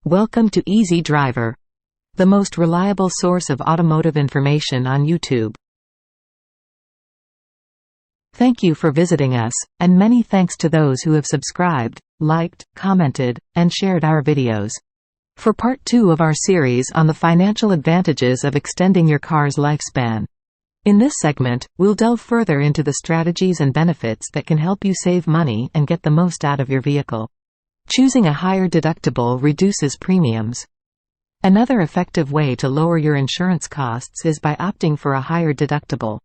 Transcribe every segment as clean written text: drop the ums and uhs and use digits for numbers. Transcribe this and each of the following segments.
Welcome to Easy Driver, the most reliable source of automotive information on YouTube. Thank you for visiting us, and many thanks to those who have subscribed, liked, commented, and shared our videos. For part 2 of our series on the financial advantages of extending your car's lifespan. In this segment, we'll delve further into the strategies and benefits that can help you save money and get the most out of your vehicle. Choosing a higher deductible reduces premiums. Another effective way to lower your insurance costs is by opting for a higher deductible.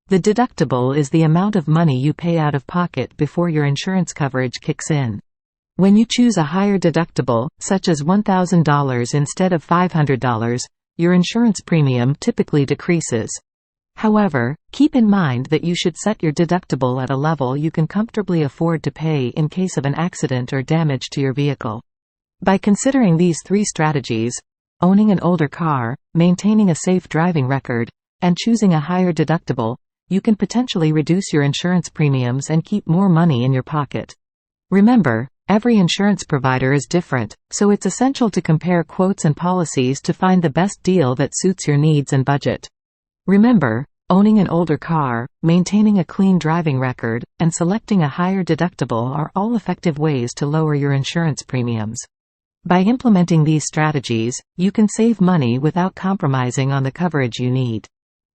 The deductible is the amount of money you pay out of pocket before your insurance coverage kicks in. When you choose a higher deductible, such as $1,000 instead of $500, your insurance premium typically decreases. However, keep in mind that you should set your deductible at a level you can comfortably afford to pay in case of an accident or damage to your vehicle. By considering these 3 strategies – owning an older car, maintaining a safe driving record, and choosing a higher deductible – you can potentially reduce your insurance premiums and keep more money in your pocket. Remember, every insurance provider is different, so it's essential to compare quotes and policies to find the best deal that suits your needs and budget. Remember, owning an older car, maintaining a clean driving record, and selecting a higher deductible are all effective ways to lower your insurance premiums. By implementing these strategies, you can save money without compromising on the coverage you need.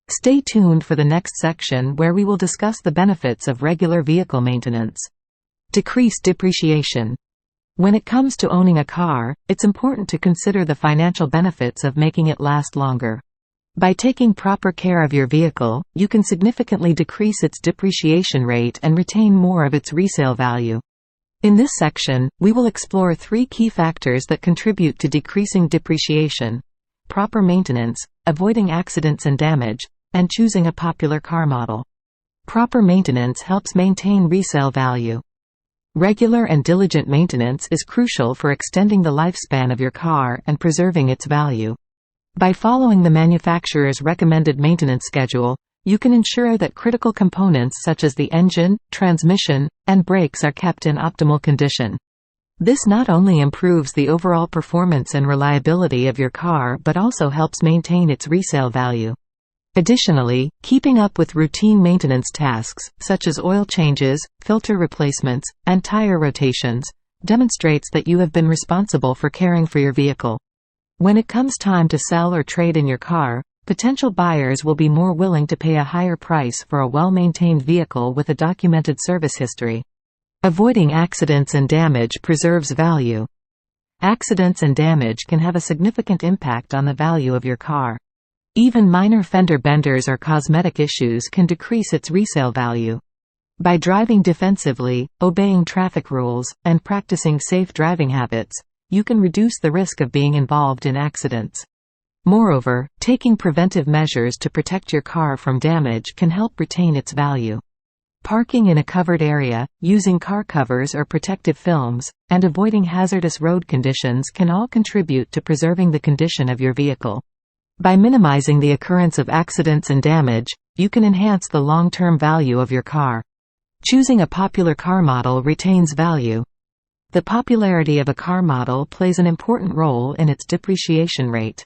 Stay tuned for the next section where we will discuss the benefits of regular vehicle maintenance. Decrease depreciation. When it comes to owning a car, it's important to consider the financial benefits of making it last longer. By taking proper care of your vehicle, you can significantly decrease its depreciation rate and retain more of its resale value. In this section, we will explore 3 key factors that contribute to decreasing depreciation: proper maintenance, avoiding accidents and damage, and choosing a popular car model. Proper maintenance helps maintain resale value. Regular and diligent maintenance is crucial for extending the lifespan of your car and preserving its value. By following the manufacturer's recommended maintenance schedule, you can ensure that critical components such as the engine, transmission, and brakes are kept in optimal condition. This not only improves the overall performance and reliability of your car but also helps maintain its resale value. Additionally, keeping up with routine maintenance tasks, such as oil changes, filter replacements, and tire rotations, demonstrates that you have been responsible for caring for your vehicle. When it comes time to sell or trade in your car, potential buyers will be more willing to pay a higher price for a well-maintained vehicle with a documented service history. Avoiding accidents and damage preserves value. Accidents and damage can have a significant impact on the value of your car. Even minor fender benders or cosmetic issues can decrease its resale value. By driving defensively, obeying traffic rules, and practicing safe driving habits, you can reduce the risk of being involved in accidents. Moreover, taking preventive measures to protect your car from damage can help retain its value. Parking in a covered area, using car covers or protective films, and avoiding hazardous road conditions can all contribute to preserving the condition of your vehicle. By minimizing the occurrence of accidents and damage, you can enhance the long-term value of your car. Choosing a popular car model retains value. The popularity of a car model plays an important role in its depreciation rate.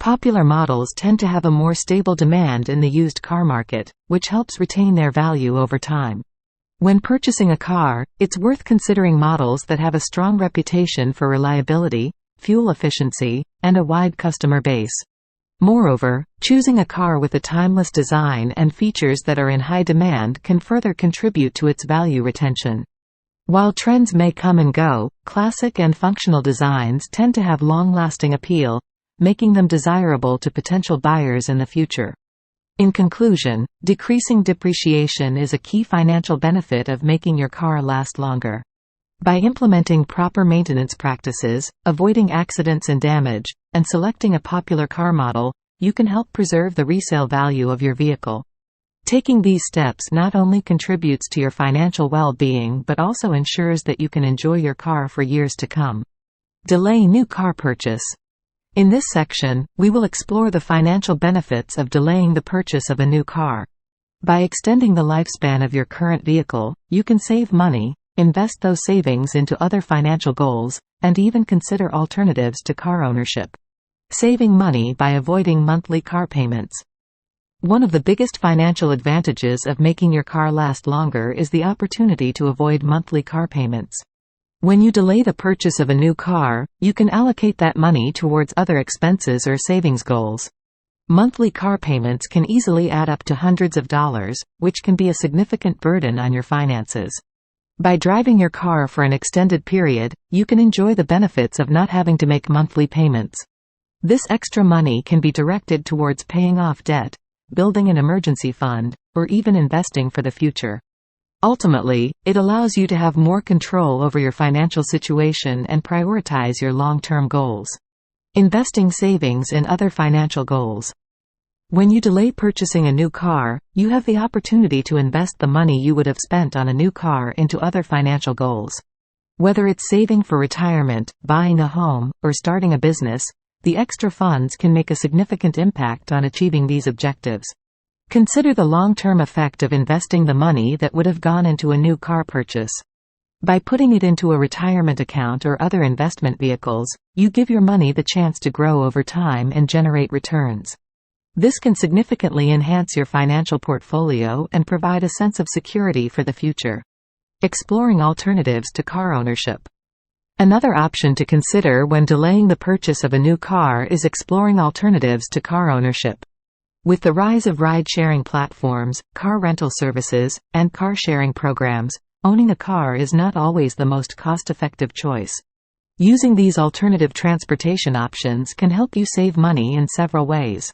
Popular models tend to have a more stable demand in the used car market, which helps retain their value over time. When purchasing a car, it's worth considering models that have a strong reputation for reliability, fuel efficiency, and a wide customer base. Moreover, choosing a car with a timeless design and features that are in high demand can further contribute to its value retention. While trends may come and go, classic and functional designs tend to have long-lasting appeal, making them desirable to potential buyers in the future. In conclusion, decreasing depreciation is a key financial benefit of making your car last longer. By implementing proper maintenance practices, avoiding accidents and damage, and selecting a popular car model, you can help preserve the resale value of your vehicle. Taking these steps not only contributes to your financial well-being but also ensures that you can enjoy your car for years to come. Delay new car purchase. In this section, we will explore the financial benefits of delaying the purchase of a new car. By extending the lifespan of your current vehicle, you can save money, invest those savings into other financial goals, and even consider alternatives to car ownership. Saving money by avoiding monthly car payments. One of the biggest financial advantages of making your car last longer is the opportunity to avoid monthly car payments. When you delay the purchase of a new car, you can allocate that money towards other expenses or savings goals. Monthly car payments can easily add up to hundreds of dollars, which can be a significant burden on your finances. By driving your car for an extended period, you can enjoy the benefits of not having to make monthly payments. This extra money can be directed towards paying off debt, building an emergency fund, or even investing for the future. Ultimately, it allows you to have more control over your financial situation and prioritize your long-term goals. Investing savings in other financial goals. When you delay purchasing a new car, you have the opportunity to invest the money you would have spent on a new car into other financial goals. Whether it's saving for retirement, buying a home, or starting a business, the extra funds can make a significant impact on achieving these objectives. Consider the long-term effect of investing the money that would have gone into a new car purchase. By putting it into a retirement account or other investment vehicles, you give your money the chance to grow over time and generate returns. This can significantly enhance your financial portfolio and provide a sense of security for the future. Exploring alternatives to car ownership. Another option to consider when delaying the purchase of a new car is exploring alternatives to car ownership. With the rise of ride-sharing platforms, car rental services, and car-sharing programs, owning a car is not always the most cost-effective choice. Using these alternative transportation options can help you save money in several ways.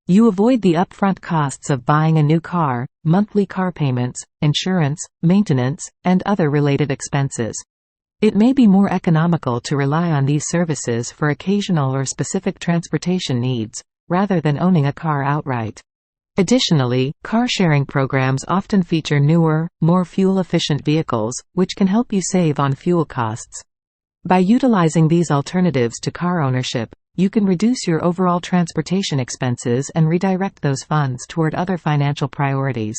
You avoid the upfront costs of buying a new car, monthly car payments, insurance, maintenance, and other related expenses. It may be more economical to rely on these services for occasional or specific transportation needs, rather than owning a car outright. Additionally, car-sharing programs often feature newer, more fuel-efficient vehicles, which can help you save on fuel costs. By utilizing these alternatives to car ownership, you can reduce your overall transportation expenses and redirect those funds toward other financial priorities.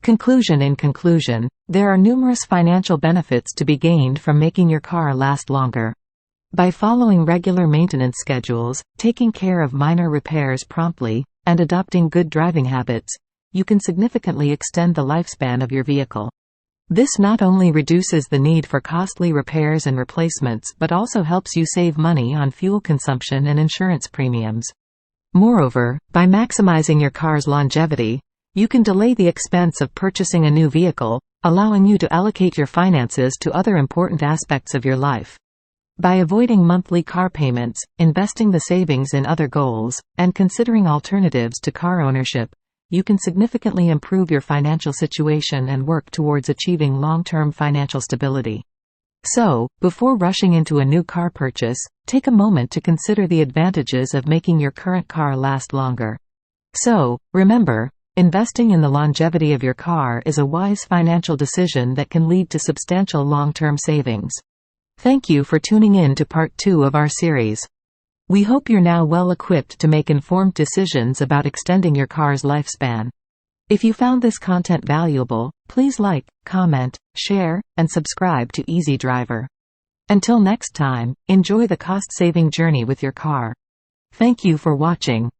Conclusion. In conclusion, there are numerous financial benefits to be gained from making your car last longer. By following regular maintenance schedules, taking care of minor repairs promptly, and adopting good driving habits, you can significantly extend the lifespan of your vehicle. This not only reduces the need for costly repairs and replacements but also helps you save money on fuel consumption and insurance premiums. Moreover, by maximizing your car's longevity, you can delay the expense of purchasing a new vehicle, allowing you to allocate your finances to other important aspects of your life. By avoiding monthly car payments, investing the savings in other goals, and considering alternatives to car ownership, you can significantly improve your financial situation and work towards achieving long-term financial stability. So, before rushing into a new car purchase, take a moment to consider the advantages of making your current car last longer. So, remember, investing in the longevity of your car is a wise financial decision that can lead to substantial long-term savings. Thank you for tuning in to part 2 of our series. We hope you're now well equipped to make informed decisions about extending your car's lifespan. If you found this content valuable, please like, comment, share, and subscribe to Easy Driver. Until next time, enjoy the cost-saving journey with your car. Thank you for watching.